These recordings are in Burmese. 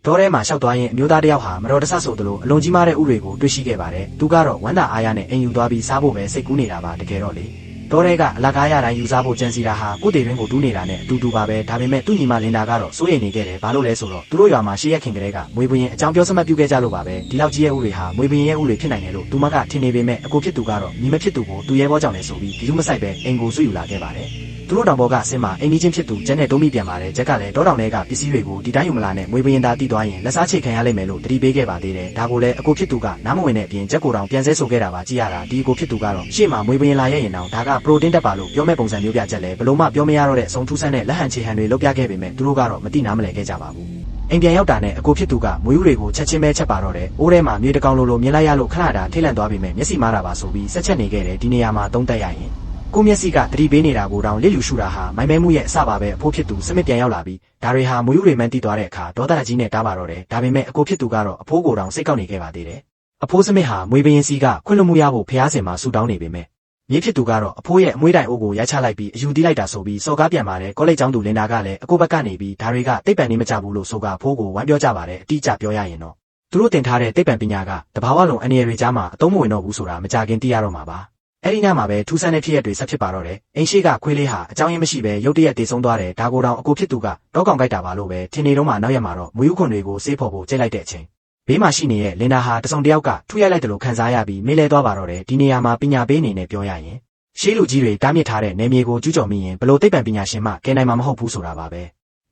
ဒေါ်ထဲမှာရှောက်သွားရင်အမျိုးသားတယောက်ဟာမတော်တဆဆိုသလိုအလွန်ကြီးမားတဲ့ဥတွေကိုတွေ့ရှိခဲ့ပါတယ်သူကတော့ဝမ်းသာအားရနဲ့အိမ်ယူသွားပြီးစားဖို့ပဲစိတ်ကူးနေတာပါတကယ်တော့လေဒေါ်ထဲကအလကားရတိုင်းယူစားဖို့ကြံစီတာဟာကိုယ်တည်ရင်းကိုတူးနေတာနဲ့အတူတူပါပဲဒါပေမဲ့သူ့ညီမလင်ဒါကတော့စိုးရိမ်နေခဲ့တယ်ဘာလို့လဲဆိုတော့သူတို့ရွာမှာရှေ့ရက်ခင်ကလေးကမွေးဘရင်အကြောင်းပြောစမှတ်ပြုခဲ့ကြလို့ပါပဲဒီလောက်ကြီးရဲ့ဥတွေဟာမွေးဘရင်ရဲ့ဥတွေဖြစ်နိုင်တယ်လို့သူမကထင်နေပေမဲ့အကိုဖြစ်သူကတော့ညီမဖြစ်သူကိုသူရဲဘောကြောင့်လည်းဆိုပြီးဒီလိုမဆိုင်ပဲအိမ်ကိုဆွယူလာခဲ့ပါတယ်သူတို့တောင်ပေါ်ကအစင်းမှာအိမ်ကြီးချင်းဖြစ်သူကျန်တဲ့တုံးမိပြန်ပါတယ်ဂျက်ကလည်းတောတောင်ထဲကပစ္စည်းတွေကိုဒီတိုင်းယူမလာနဲ့မွေးဘရင်သားတီးသွားရင်လက်စားချိတ်ခံရလိမ့်မယ်လို့တတိပေးခဲ့ပါသေးတယ်ဒါကိုလည်းအကိုဖြစ်သူကနားမဝင်တဲ့အပြင်ဂျက်ကိုတောင်ပြန်ဆဲဆိုခဲ့တာပါကြည့်ရတာဒီအကိုဖြစ်သူကတော့ရှေ့မှာမွေးဘရင်လာရဲ့ရင်တောင်ဒါကပရိုတင်းတက်ပါလို့ပြောမဲ့ပုံစံမျိုးပြချက်လဲဘလို့မှပြောမရတော့တဲ့အဆုံးထူးဆန်းတဲ့လက်ဟန်ချေဟန်တွေလုပ်ပြခဲ့ပေမဲ့သူတို့ကတော့မတိနားမလည်ခဲ့ကြပါဘူးအိမ်ပြန်ရောက်တာနဲ့အကိုဖြစ်သူကမွေးဦးတွေကိုချက်ချင်းပဲချက်ပါတော့တယ်အိုးထဲမှာမြေတကောင်လိုမြင်လိုက်ရလို့ခဏတာထိတ်လန့်သွားပေမဲ့မျက်စိမားတာပါဆိုပြီးဆက်ချက်နေခဲ့တယ်ဒီနေရာမှာသုံးသက်ရရင်ကိုမျက်စိကတတိပေးနေတာကိုတောင်လစ်လူရှူတာဟာမိုင်မဲမှုရဲ့အစပါပဲအဖိုးဖြစ်သူစမစ်ပြန်ရောက်လာပြီးဒါတွေဟာမွေးဦးတွေမှန်းတီးသွားတဲ့အခါဒေါသကြီးနဲ့တားပါတော့တယ်ဒါပေမဲ့အကိုဖြစ်သူကတော့အဖိုးကိုတောင်စိတ်ကောက်နေခဲ့ပါသေးတယ်အဖိုးစမစ်ဟာမွေးဘရင်စီကခွင့်လွှတ်မှုရဖို့ဖျားစင်မှာဆူတောင်းနေပေမဲ့မြေဖြစ်သူကတော့အဖိုးရဲ့အမွှေးတိုင်အိုးကိုရိုက်ချလိုက်ပြီးအယူတီးလိုက်တာဆိုပြီးစော်ကားပြန်ပါတယ်ကောလိပ်ကျောင်းသူလင်ဒါကလည်းအကိုဘက်ကနေပြီးဒါတွေကတိတ်ပံနေမကြဘူးလို့ဆိုကအဖိုးကိုဝမ်းပြောကြပါတယ်အတိအကျပြောရရင်တော့သူတို့တင်ထားတဲ့တိတ်ပံပညာကတဘာဝလုံးအနေတွေကြားမှာအသုံးမဝင်တော့ဘူးဆိုတာမကြခင်သိရတော့မှာပါအဲ့ဒီညမှာပဲထူးဆန်းတဲ့ဖြစ်ရပ်တွေဆက်ဖြစ်ပါတော့တယ်အိမ်ရှိကခွေးလေးဟာအကြောင်းရင်းမရှိပဲရုတ်တရက်တည်ဆုံးသွားတယ်ဒါကိုတောင်အကိုဖြစ်သူကတော့ကောင်ကြိုက်တာပါလို့ပဲထင်နေတော့မှနောက်ရက်မှာတော့မွေးဥခွန်တွေကိုစေးဖို့ကြိတ်လိုက်တဲ့အချိန်ဘေးမှာရှိနေတဲ့လင်နာဟာတစုံတယောက်ကထူရိုက်လိုက်တယ်လို့ခံစားရပြီးမေးလဲသွားပါတော့တယ်ဒီနေရာမှာပညာပေးအနေနဲ့ပြောရရင်ရှေးလူကြီးတွေတားမြစ်ထားတဲ့နယ်မြေကိုကျူးကျော်မိရင်ဘလို့သိပ္ပံပညာရှင်မှကဲနိုင်မှာမဟုတ်ဘူးဆိုတာပါပဲ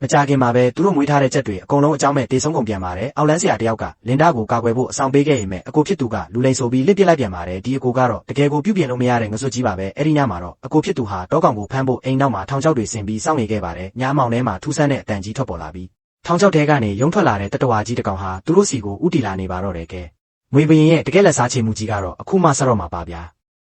မကြခင်မှာပဲသူတို့မွေးထားတဲ့ချက်တွေအကုန်လုံးအကြောင်းမဲ့တေဆုံးကုန်ပြန်ပါတယ်အောက်လန်းဆရာတယောက်ကလင်ဒါကိုကာကွယ်ဖို့အဆောင်ပေးခဲ့ရင်မဲ့အကိုဖြစ်သူကလူလိန်ဆိုပြီးလစ်ပစ်လိုက်ပြန်ပါတယ်ဒီအကိုကတော့တကယ်ကိုပြုတ်ပြင်လို့မရတဲ့ငစွတ်ကြီးပါပဲအဲ့ဒီညမှာတော့အကိုဖြစ်သူဟာတောကောင်ကိုဖမ်းဖို့အိမ်နောက်မှာထောင်ချောက်တွေဆင်ပြီးစောင့်နေခဲ့ပါတယ်ညအမောင်ထဲမှာထူးဆန်းတဲ့အတန်ကြီးထွက်ပေါ်လာပြီးထောင်ချောက်ထဲကနေရုံထွက်လာတဲ့တတဝါကြီးတကောင်ဟာသူတို့စီကိုဥတီလာနေပါတော့တယ်ကဲမွေဘရင်ရဲ့တကယ်လက်စားချေမှုကြီးကတော့အခုမှဆက်တော့မှာပါဗျာ